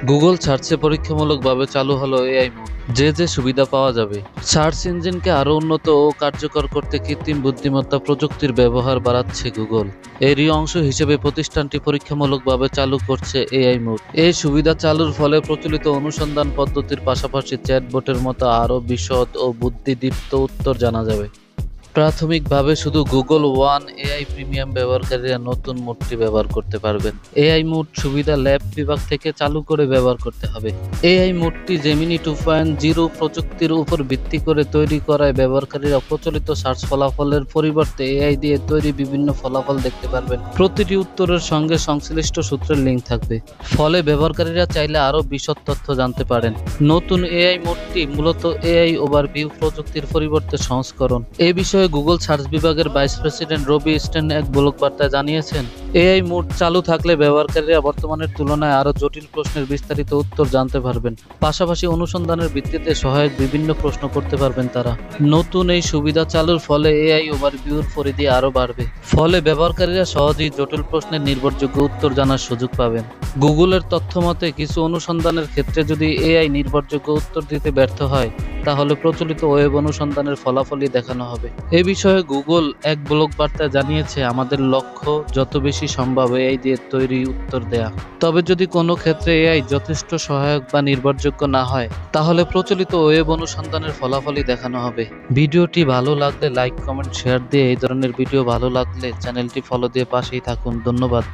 Google সার্চে পরীক্ষামূলকভাবে চালু হলো এআই মোড। যে সুবিধা পাওয়া যাবে। সার্চ ইঞ্জিনকে আরও উন্নত ও কার্যকর করতে কৃত্রিম বুদ্ধিমত্তা প্রযুক্তির ব্যবহার বাড়াচ্ছে গুগল। এরই অংশ হিসেবে প্রতিষ্ঠানটি পরীক্ষামূলকভাবে চালু করছে এআই মোড। এই সুবিধা চালুর ফলে প্রচলিত অনুসন্ধান পদ্ধতির পাশাপাশি চ্যাটবটের মতো আরও বিশদ ও বুদ্ধিদীপ্ত উত্তর জানা যাবে। প্রাথমিকভাবে শুধু গুগল ওয়ান এআই প্রিমিয়াম ব্যবহারকারীরা নতুন মোডটি ব্যবহার করতে পারবেন। এআই মোড সুবিধা ল্যাব বিভাগ থেকে চালু করে ব্যবহার করতে হবে। এআই মোডটি জেমিনি 2.0 প্রযুক্তির উপর ভিত্তি করে তৈরি করায় ব্যবহারকারীরা প্রচলিত সার্চ ফলাফলের পরিবর্তে এআই দিয়ে তৈরি বিভিন্ন ফলাফল দেখতে পারবেন। প্রতিটি উত্তরের সঙ্গে সংশ্লিষ্ট সূত্রের লিঙ্ক থাকবে। ফলে ব্যবহারকারীরা চাইলে আরও বিশদ তথ্য জানতে পারেন। নতুন এআই মোডটি মূলত এআই ওভারভিউ প্রযুক্তির পরিবর্তে সংস্করণ। এ বিষয়ে গুগল সার্চ বিভাগের ভাইস প্রেসিডেন্ট রবি স্টেন এক ব্লগ বার্তায় জানিয়েছেন, এআই মোড চালু থাকলে ব্যবহারকারীরা বর্তমানের তুলনায় আরও জটিল প্রশ্নের বিস্তারিত উত্তর জানতে পারবেন। পাশাপাশি অনুসন্ধানের ভিত্তিতে সহায়ক বিভিন্ন প্রশ্ন করতে পারবেন তারা। নতুন এই সুবিধা চালুর ফলে এআই ওভারভিউর পরিধি আরও বাড়বে। ফলে ব্যবহারকারীরা সহজেই জটিল প্রশ্নের নির্ভরযোগ্য উত্তর জানার সুযোগ পাবেন। গুগলের তথ্য মতে কিছু অনুসন্ধানের ক্ষেত্রে যদি এআই নির্ভরযোগ্য উত্তর দিতে ব্যর্থ হয়, তাহলে প্রচলিত ওয়েব অনুসন্ধানের ফলাফলই দেখানো হবে। এ বিষয়ে গুগল এক ব্লগ বার্তায় জানিয়েছে, আমাদের লক্ষ্য যত বেশি সম্ভব এআই দিয়ে তৈরি উত্তর দেয়া। তবে যদি কোনো ক্ষেত্রে এআই যথেষ্ট সহায়ক বা নির্ভরযোগ্য না হয়, তাহলে প্রচলিত ওয়েব অনুসন্ধানের ফলাফলই দেখানো হবে। ভিডিওটি ভালো লাগলে লাইক, কমেন্ট, শেয়ার দিয়ে এই ধরনের ভিডিও ভালো লাগলে চ্যানেলটি ফলো দিয়ে পাশেই থাকুন। ধন্যবাদ।